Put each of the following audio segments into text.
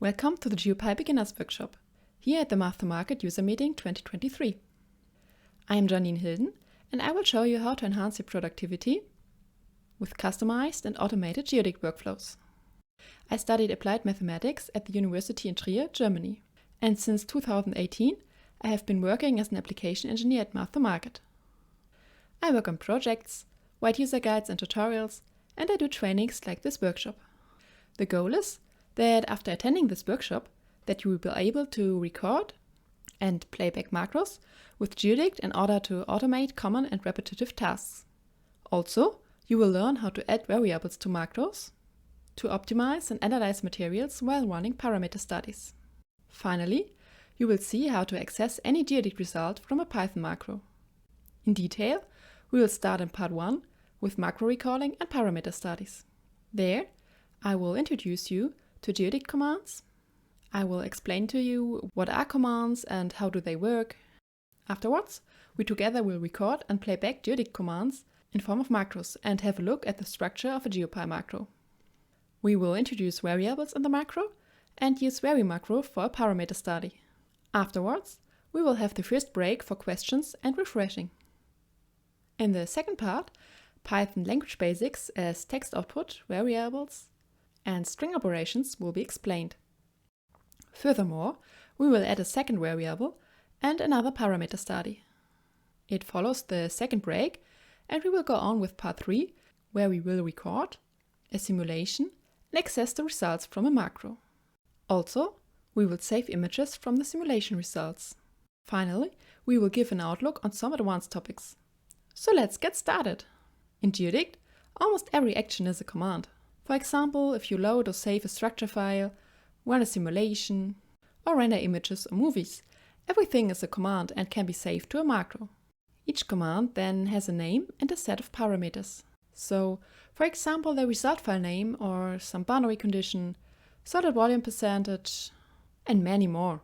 Welcome to the GeoPy Beginners Workshop, here at the Math2Market User Meeting 2023. I am Janine Hilden, and I will show you how to enhance your productivity with customized and automated GeoDict workflows. I studied applied mathematics at the University in Trier, Germany, and since 2018 I have been working as an application engineer at Math2Market. I work on projects, write user guides and tutorials, and I do trainings like this workshop. The goal is that after attending this workshop, that you will be able to record and play back macros with GeoDict in order to automate common and repetitive tasks. Also, you will learn how to add variables to macros, to optimize and analyze materials while running parameter studies. Finally, you will see how to access any GeoDict result from a Python macro. In detail, we will start in part 1 with macro recalling and parameter studies. There, I will introduce you to GeoDict commands. I will explain to you what are commands and how do they work. Afterwards, we together will record and play back GeoDict commands in form of macros and have a look at the structure of a GeoPy macro. We will introduce variables in the macro and use VariMacro for a parameter study. Afterwards, we will have the first break for questions and refreshing. In the second part, Python language basics as text output, variables, and string operations will be explained. Furthermore, we will add a second variable and another parameter study. It follows the second break, and we will go on with part 3, where we will record a simulation and access the results from a macro. Also, we will save images from the simulation results. Finally, we will give an outlook on some advanced topics. So let's get started! In GeoDict, almost every action is a command. For example, if you load or save a structure file, run a simulation, or render images or movies, everything is a command and can be saved to a macro. Each command then has a name and a set of parameters. So, for example, the result file name or some boundary condition, solid volume percentage, and many more.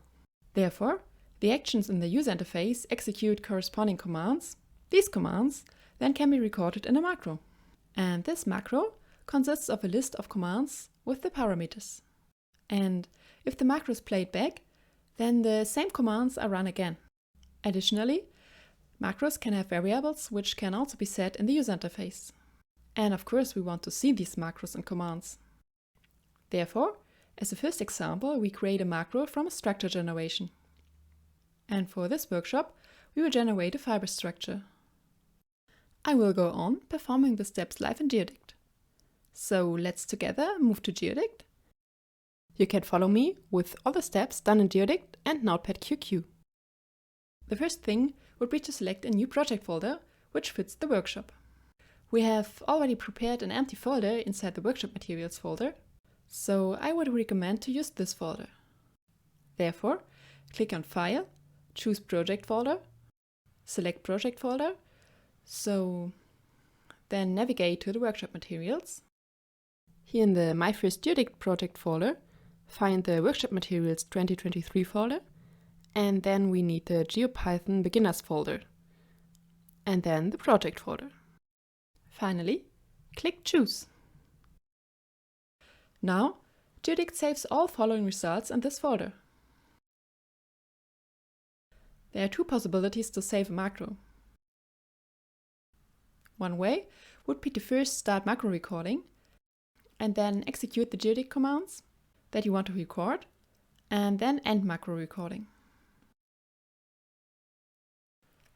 Therefore, the actions in the user interface execute corresponding commands. These commands then can be recorded in a macro. And this macro consists of a list of commands with the parameters. And if the macro is played back, then the same commands are run again. Additionally, macros can have variables which can also be set in the user interface. And of course, we want to see these macros and commands. Therefore, as a first example, we create a macro from a structure generation. And for this workshop, we will generate a fiber structure. I will go on performing the steps live in GeoDict. So let's together move to GeoDict. You can follow me with all the steps done in GeoDict and Notepad QQ. The first thing would be to select a new project folder which fits the workshop. We have already prepared an empty folder inside the workshop materials folder, so I would recommend to use this folder. Therefore, click on File, choose Project Folder, select Project Folder, so then navigate to the workshop materials. Here in the My First GeoDict project folder, find the Workshop Materials 2023 folder, and then we need the GeoPython Beginners folder, and then the project folder. Finally, click Choose. Now, GeoDict saves all following results in this folder. There are two possibilities to save a macro. One way would be to first start macro recording and then execute the GeoDict commands that you want to record and then end macro recording.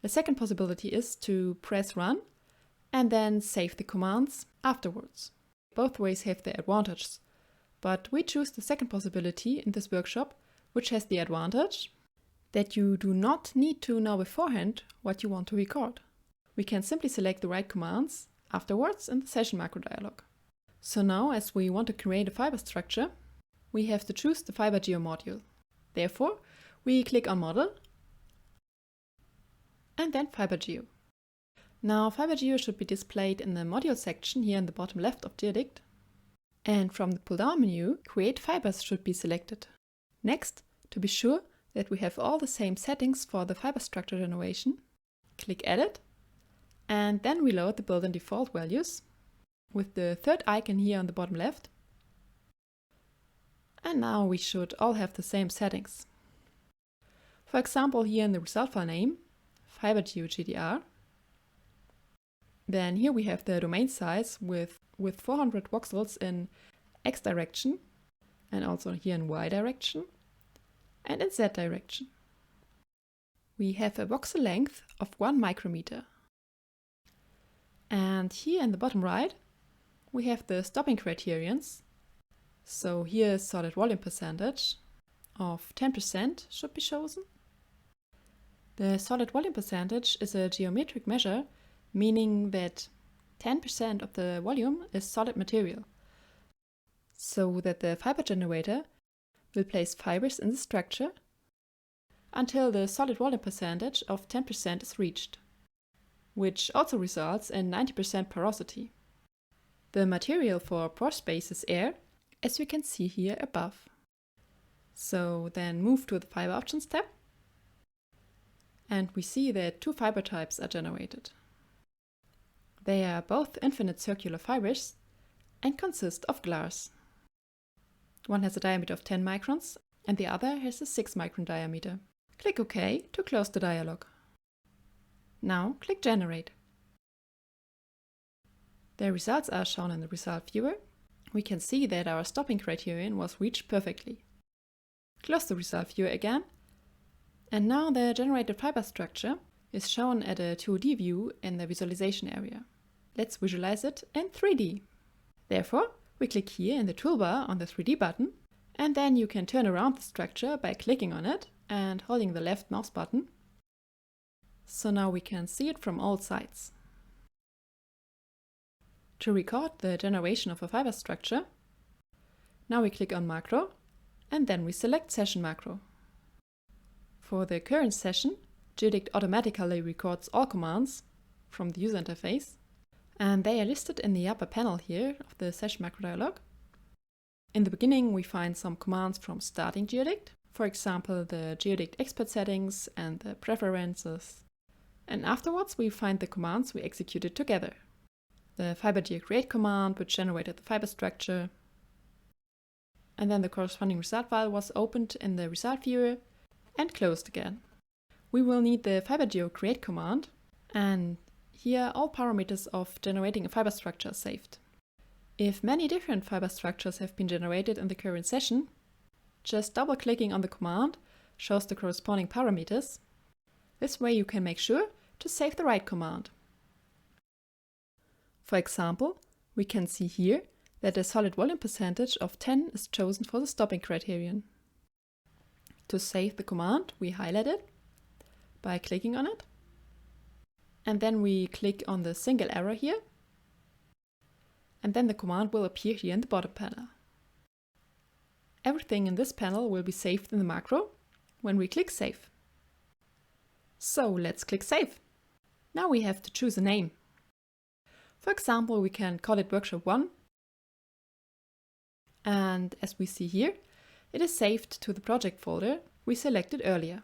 The second possibility is to press Run and then save the commands afterwards. Both ways have their advantages, but we choose the second possibility in this workshop, which has the advantage that you do not need to know beforehand what you want to record. We can simply select the right commands afterwards in the session macro dialog. So now, as we want to create a fiber structure, we have to choose the Fiber Geo module. Therefore, we click on Model and then Fiber Geo. Now, Fiber Geo should be displayed in the Module section here in the bottom left of GeoDict. And from the pull-down menu, Create Fibers should be selected. Next, to be sure that we have all the same settings for the fiber structure generation, click Edit, and then reload the built-in default values with the third icon here on the bottom left. And now we should all have the same settings. For example, here in the result file name, FiberGeoGDR. Then here we have the domain size with 400 voxels in X direction, and also here in Y direction, and in Z direction. We have a voxel length of 1 micrometer. And here in the bottom right, we have the stopping criterions. So here solid volume percentage of 10% should be chosen. The solid volume percentage is a geometric measure, meaning that 10% of the volume is solid material, so that the fiber generator will place fibers in the structure until the solid volume percentage of 10% is reached, which also results in 90% porosity. The material for pore space is air, as we can see here above. So then move to the Fiber Options tab, and we see that 2 fiber types are generated. They are both infinite circular fibers and consist of glass. One has a diameter of 10 microns and the other has a 6 micron diameter. Click OK to close the dialog. Now click Generate. The results are shown in the result viewer. We can see that our stopping criterion was reached perfectly. Close the result viewer again, and now the generated fiber structure is shown at a 2D view in the visualization area. Let's visualize it in 3D. Therefore, we click here in the toolbar on the 3D button, and then you can turn around the structure by clicking on it and holding the left mouse button. So now we can see it from all sides. To record the generation of a fiber structure, now we click on Macro, and then we select Session Macro. For the current session, GeoDict automatically records all commands from the user interface, and they are listed in the upper panel here of the Session Macro dialog. In the beginning, we find some commands from starting GeoDict, for example, the GeoDict expert settings and the preferences. And afterwards, we find the commands we executed together. The FiberGeoCreate command, which generated the fiber structure. And then the corresponding result file was opened in the result viewer and closed again. We will need the FiberGeoCreate command, and here all parameters of generating a fiber structure are saved. If many different fiber structures have been generated in the current session, just double-clicking on the command shows the corresponding parameters. This way you can make sure to save the right command. For example, we can see here that a solid volume percentage of 10 is chosen for the stopping criterion. To save the command, we highlight it by clicking on it, and then we click on the single arrow here, and then the command will appear here in the bottom panel. Everything in this panel will be saved in the macro when we click Save. So let's click Save. Now we have to choose a name. For example, we can call it Workshop 1, and as we see here, it is saved to the project folder we selected earlier.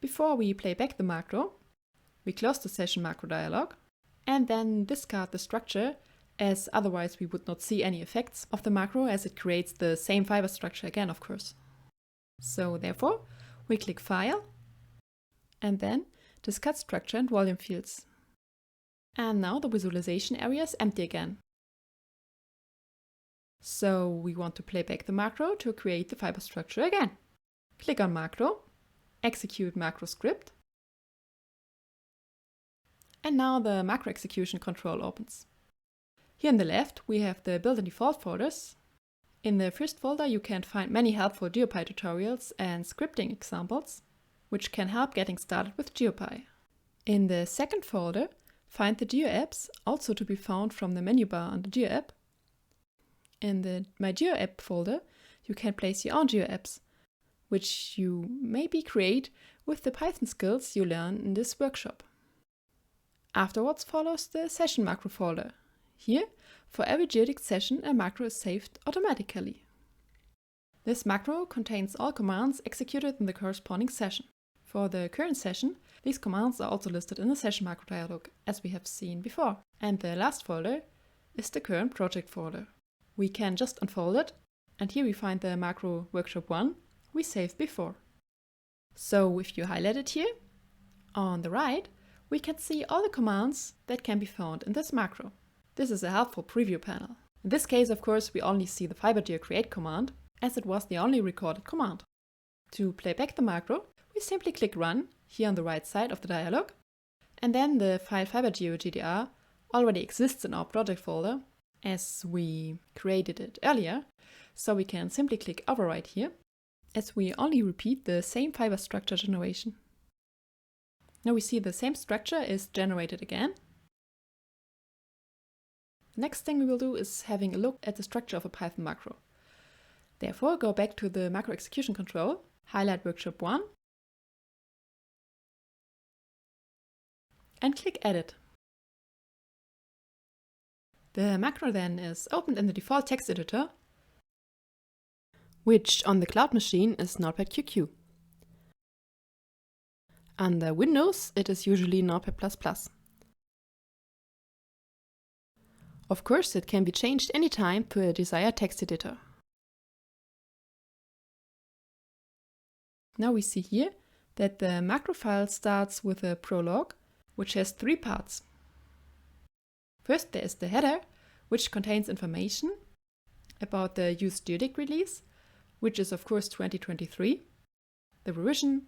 Before we play back the macro, we close the Session Macro dialog and then discard the structure, as otherwise we would not see any effects of the macro, as it creates the same fiber structure again, of course. So therefore, we click File and then Discard Structure and Volume fields. And now the visualization area is empty again. So we want to play back the macro to create the fiber structure again. Click on Macro, execute macro script, and now the macro execution control opens. Here on the left we have the built and default folders. In the first folder you can find many helpful GeoPy tutorials and scripting examples, which can help getting started with GeoPy. In the second folder, find the GeoApps, also to be found from the menu bar on the GeoApp. In the My GeoApp folder, you can place your own GeoApps, which you maybe create with the Python skills you learn in this workshop. Afterwards follows the Session Macro folder. Here, for every GeoDict session, a macro is saved automatically. This macro contains all commands executed in the corresponding session. For the current session, these commands are also listed in the Session Macro dialog, as we have seen before. And the last folder is the current project folder. We can just unfold it And here we find the macro workshop 1 we saved before. So if you highlight it here, on the right, we can see all the commands that can be found in this macro. This is a helpful preview panel. In this case, of course, we only see the FiberGeoCreate command, as it was the only recorded command. To play back the macro, we simply click Run here on the right side of the dialog, and then the file FiberGeoGDR already exists in our project folder, as we created it earlier, so we can simply click Overwrite here, as we only repeat the same fiber structure generation. Now we see the same structure is generated again. Next thing we will do is having a look at the structure of a Python macro. Therefore, go back to the macro execution control, highlight workshop 1, and click Edit. The macro then is opened in the default text editor, which on the cloud machine is Notepad++. Under Windows, it is usually Notepad++. Of course, it can be changed anytime to a desired text editor. Now we see here that the macro file starts with a prologue, which has 3 parts. First, there is the header, which contains information about the used GeoDict release, which is of course 2023, the revision,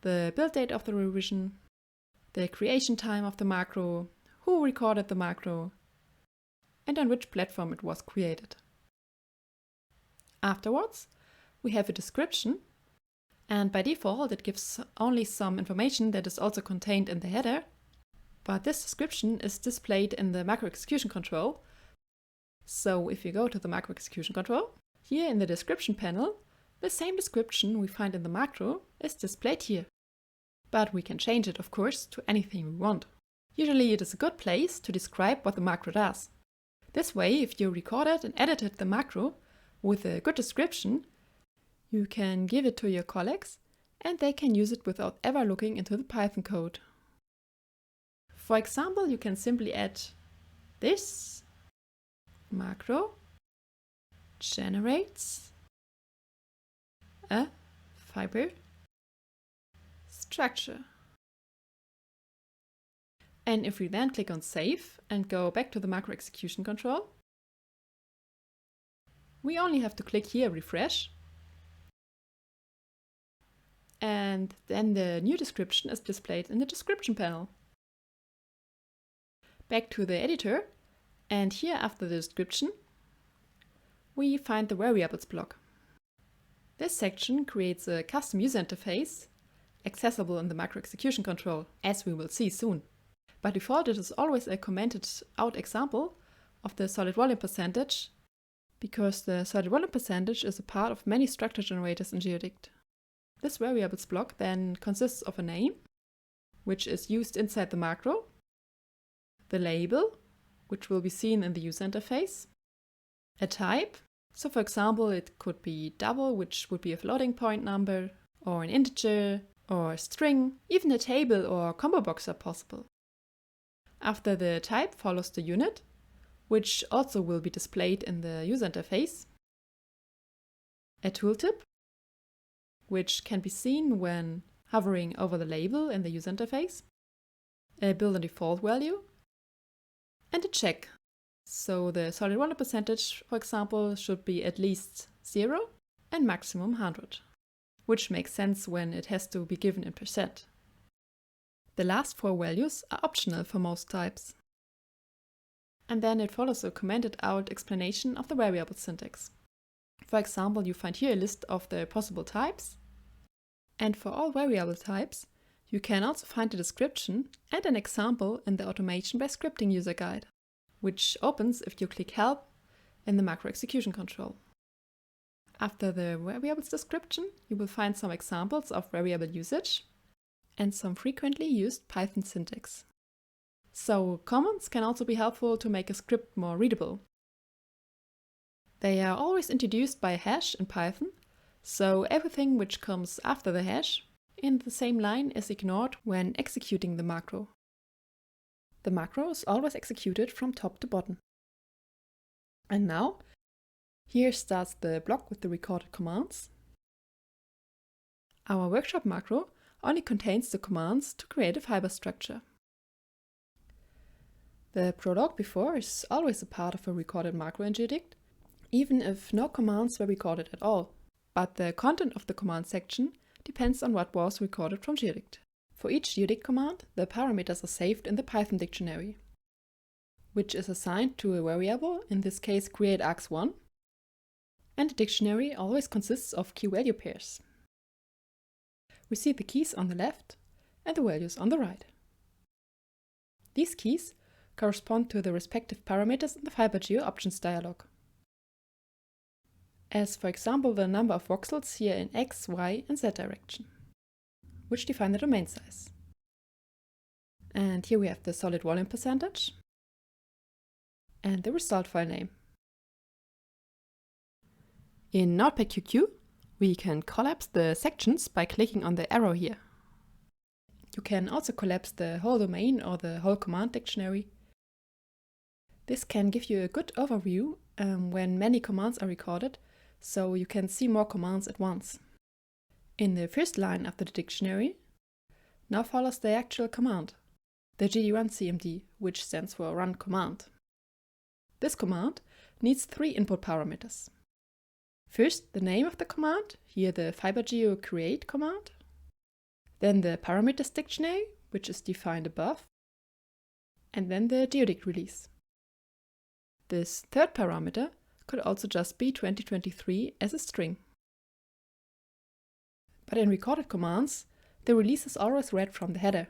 the build date of the revision, the creation time of the macro, who recorded the macro, and on which platform it was created. Afterwards, we have a description, and by default it gives only some information that is also contained in the header, but this description is displayed in the macro execution control. So if you go to the macro execution control, here in the description panel, the same description we find in the macro is displayed here. But we can change it, of course, to anything we want. Usually it is a good place to describe what the macro does. This way, if you recorded and edited the macro with a good description, you can give it to your colleagues and they can use it without ever looking into the Python code. For example, you can simply add this macro generates a fiber structure. And if we then click on Save and go back to the macro execution control, we only have to click here Refresh, and then the new description is displayed in the description panel. Back to the editor, and here after the description, we find the variables block. This section creates a custom user interface accessible in the macro execution control, as we will see soon. By default, it is always a commented out example of the solid volume percentage, because the solid volume percentage is a part of many structure generators in GeoDict. This variables block then consists of a name, which is used inside the macro, the label, which will be seen in the user interface, a type, so for example it could be double, which would be a floating point number, or an integer, or a string, even a table or combo box are possible. After the type follows the unit, which also will be displayed in the user interface, a tooltip, which can be seen when hovering over the label in the user interface, a built-in default value, and a check. So the solid volume percentage, for example, should be at least 0 and maximum 100, which makes sense when it has to be given in percent. The last 4 values are optional for most types. And then it follows a commented out explanation of the variable syntax. For example, you find here a list of the possible types. And for all variable types, you can also find a description and an example in the Automation by Scripting user guide, which opens if you click Help in the macro execution control. After the variables description, you will find some examples of variable usage and some frequently used Python syntax. So comments can also be helpful to make a script more readable. They are always introduced by a hash in Python, so everything which comes after the hash in the same line is ignored when executing the macro. The macro is always executed from top to bottom. And now Here starts the block with the recorded commands. Our workshop macro only contains the commands to create a fiber structure. The prologue before is always a part of a recorded macro in GeoDict, even if no commands were recorded at all. But the content of the command section depends on what was recorded from GeoDict. For each GeoDict command, the parameters are saved in the Python dictionary, which is assigned to a variable, in this case Createx1, and the dictionary always consists of key-value pairs. We see the keys on the left and the values on the right. These keys correspond to the respective parameters in the FiberGeo options dialog, as for example the number of voxels here in X, Y and Z direction, which define the domain size. And here we have the solid volume percentage and the result file name. In Notepad QQ, we can collapse the sections by clicking on the arrow here. You can also collapse the whole domain or the whole command dictionary. This can give you a good overview when many commands are recorded, so you can see more commands at once. In the first line of the dictionary, now follows the actual command, the GD run CMD, which stands for run command. This command needs 3 input parameters. First, the name of the command, here the FiberGeo create command. Then the parameters dictionary, which is defined above. And then the GeoDict release. This third parameter could also just be 2023 as a string. But in recorded commands, the release is always read from the header,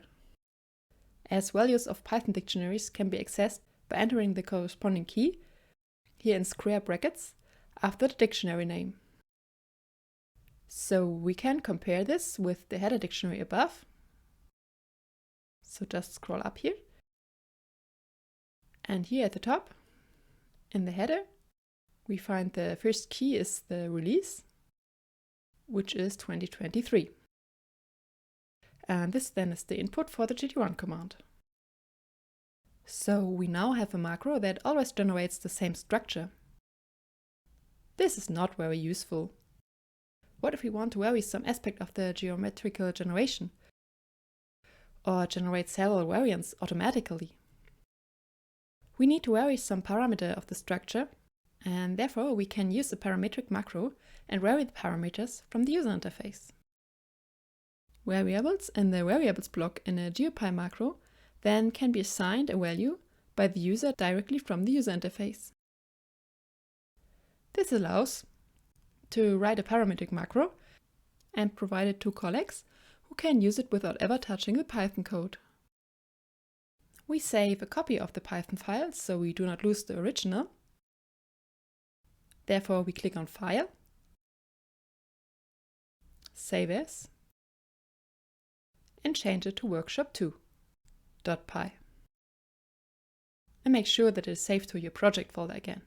as values of Python dictionaries can be accessed by entering the corresponding key, here in square brackets, after the dictionary name. So we can compare this with the header dictionary above. So just scroll up here. And here at the top, in the header, we find the first key is the release, which is 2023. And this then is the input for the GD1 command. So we now have a macro that always generates the same structure. This is not very useful. What if we want to vary some aspect of the geometrical generation? Or generate several variants automatically? We need to vary some parameter of the structure, and therefore we can use the parametric macro and vary the parameters from the user interface. Variables in the variables block in a GeoPy macro then can be assigned a value by the user directly from the user interface. This allows to write a parametric macro and provide it to colleagues who can use it without ever touching the Python code. We save a copy of the Python file so we do not lose the original. Therefore we click on File, Save As, and change it to workshop2.py. And make sure that it is saved to your project folder again.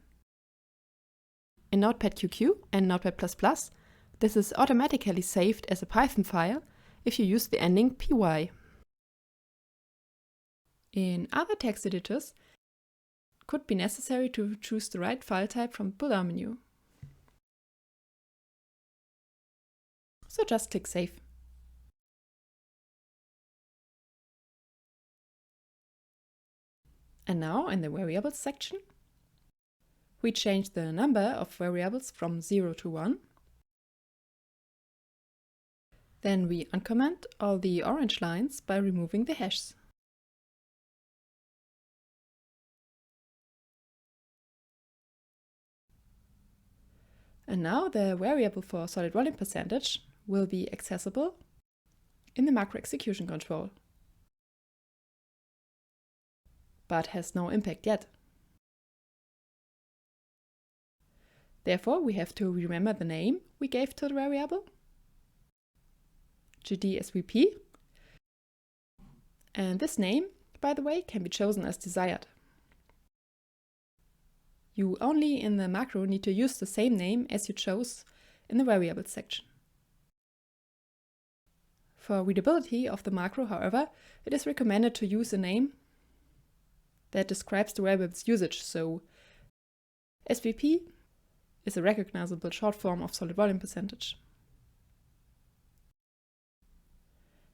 In Notepad QQ and Notepad++, this is automatically saved as a Python file if you use the ending py. In other text editors, it could be necessary to choose the right file type from the pull-down menu. So just click Save. And now in the Variables section, we change the number of variables from 0 to 1. Then we uncomment all the orange lines by removing the hashes. And now the variable for solid volume percentage will be accessible in the macro execution control, but has no impact yet. Therefore, we have to remember the name we gave to the variable, GDSVP, and this name, by the way, can be chosen as desired. You only in the macro need to use the same name as you chose in the variables section. For readability of the macro, however, it is recommended to use a name that describes the variable's usage, so SVP is a recognizable short form of solid volume percentage.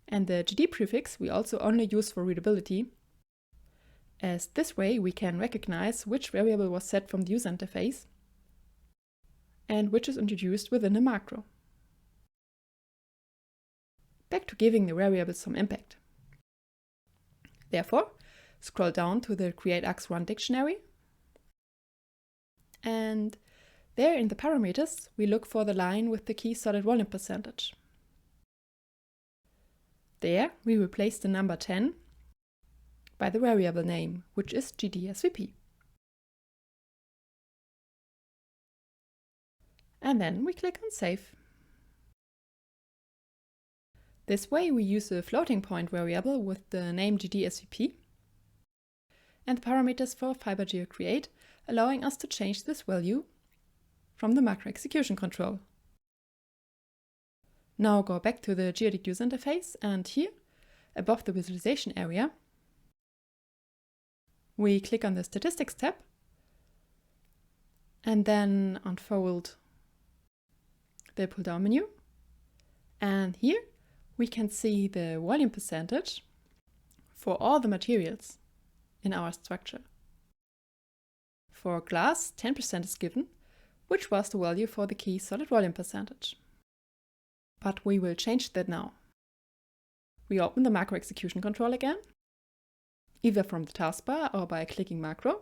And the GD prefix we also only use for readability, as this way we can recognize which variable was set from the user interface and which is introduced within a macro. Back to giving the variable some impact. Therefore, scroll down to the Createx Run dictionary, and there in the parameters we look for the line with the key solid volume percentage. There we replace the number 10 by the variable name, which is GDSVP. And then we click on Save. This way we use a floating point variable with the name GDSVP and the parameters for FiberGeoCreate, allowing us to change this value from the macro execution control. Now go back to the GeoDict user interface, and here, above the visualization area, we click on the Statistics tab and then unfold the pull-down menu. And here we can see the volume percentage for all the materials in our structure. For glass, 10% is given, which was the value for the key solid volume percentage. But we will change that now. We open the macro execution control again, either from the taskbar or by clicking macro,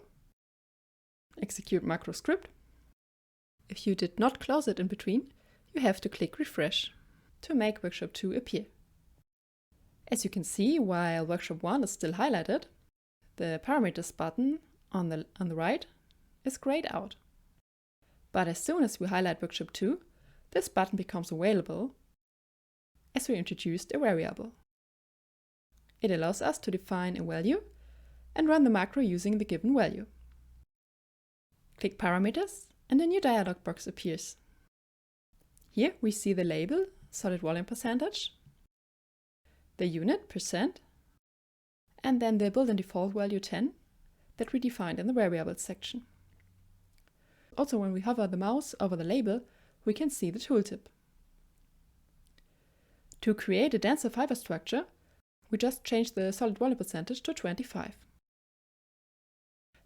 execute macro script. If you did not close it in between, you have to click refresh to make workshop 2 appear. As you can see, while workshop 1 is still highlighted, the parameters button on the right is grayed out. But as soon as we highlight workshop 2, this button becomes available as we introduced a variable. It allows us to define a value and run the macro using the given value. Click Parameters and a new dialog box appears. Here we see the label solid volume percentage, the unit percent, and then the built-in default value 10 that we defined in the variables section. Also, when we hover the mouse over the label, we can see the tooltip. To create a denser fiber structure, we just change the solid volume percentage to 25.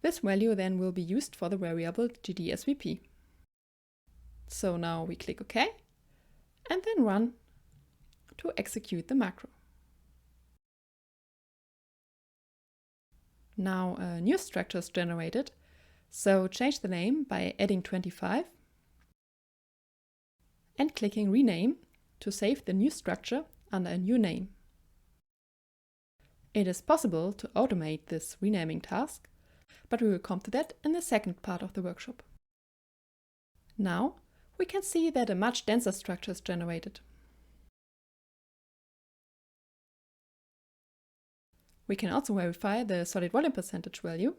This value then will be used for the variable GDSVP. So now we click OK and then run to execute the macro. Now a new structure is generated, so change the name by adding 25 and clicking Rename to save the new structure under a new name. It is possible to automate this renaming task, but we will come to that in the second part of the workshop. Now we can see that a much denser structure is generated. We can also verify the solid volume percentage value,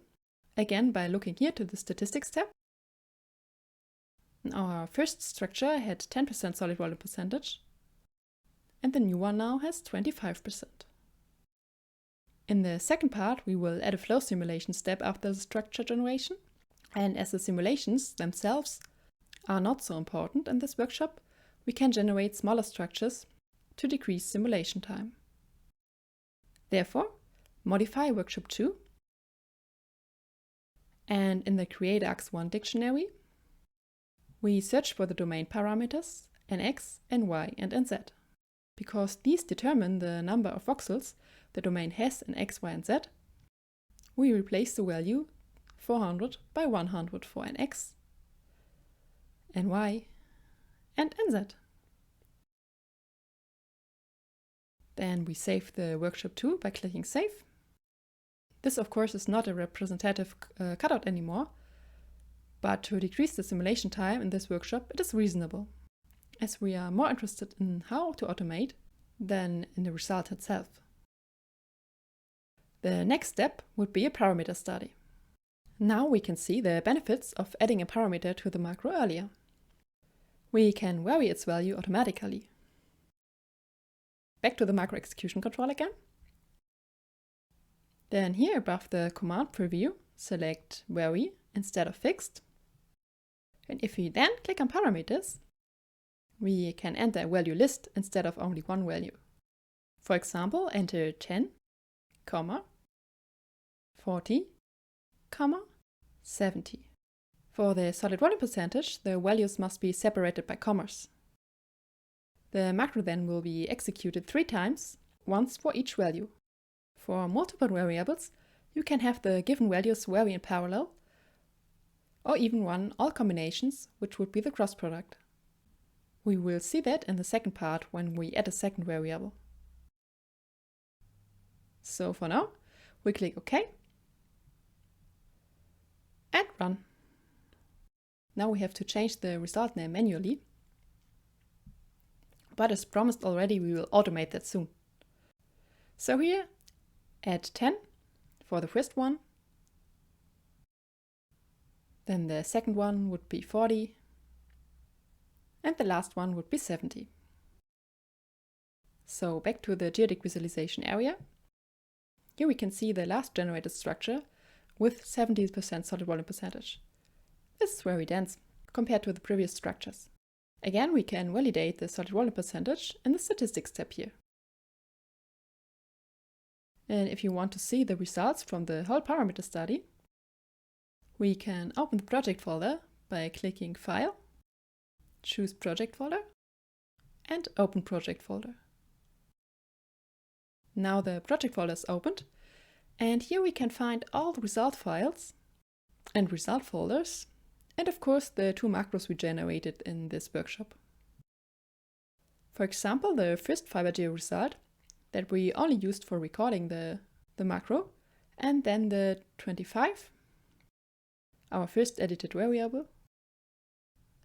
again by looking here to the Statistics tab. Our first structure had 10% solid volume percentage, and the new one now has 25%. In the second part, we will add a flow simulation step after the structure generation, and as the simulations themselves are not so important in this workshop, we can generate smaller structures to decrease simulation time. Therefore, modify workshop 2, and in the Createx Run dictionary, we search for the domain parameters nx, ny, and nz. Because these determine the number of voxels the domain has in x, y, and z, we replace the value 400 by 100 for nx, ny, and nz. Then we save the workshop 2 by clicking Save. This, of course, is not a representative cutout anymore, but to decrease the simulation time in this workshop, it is reasonable, as we are more interested in how to automate than in the result itself. The next step would be a parameter study. Now we can see the benefits of adding a parameter to the macro earlier. We can vary its value automatically. Back to the macro execution control again. Then here above the command preview, select Vary instead of Fixed. And if we then click on parameters, we can enter a value list instead of only one value. For example, enter 10, 40, 70. For the solid volume percentage, the values must be separated by commas. The macro then will be executed 3 times, once for each value. For multiple variables, you can have the given values vary in parallel, or even run all combinations, which would be the cross product. We will see that in the second part when we add a second variable. So for now, we click OK and run. Now we have to change the result name manually, but as promised already, we will automate that soon. So here, add 10 for the first one, then the second one would be 40, and the last one would be 70. So back to the GeoDict visualization area. Here we can see the last generated structure with 70% solid volume percentage. This is very dense compared to the previous structures. Again, we can validate the solid volume percentage in the statistics tab here. And if you want to see the results from the whole parameter study, we can open the project folder by clicking File, choose Project Folder, and Open Project Folder. Now the project folder is opened, and here we can find all the result files and result folders, and of course the 2 macros we generated in this workshop. For example, the first FiberGeo result that we only used for recording the macro, and then the 25, our first edited variable,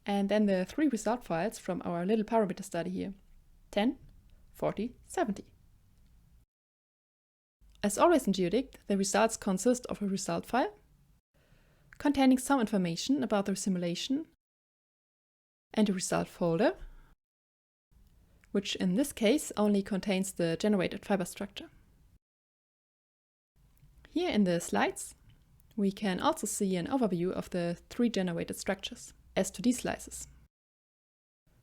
and then the 3 result files from our little parameter study here, 10, 40, 70. As always in GeoDict, the results consist of a result file containing some information about the simulation and a result folder, which in this case only contains the generated fiber structure. Here in the slides, we can also see an overview of the 3 generated structures as 2D slices.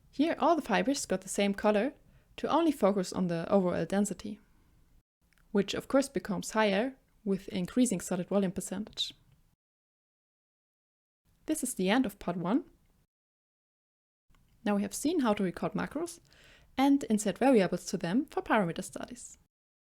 Here all the fibers got the same color to only focus on the overall density, which of course becomes higher with increasing solid volume percentage. This is the end of part 1. Now we have seen how to record macros and insert variables to them for parameter studies.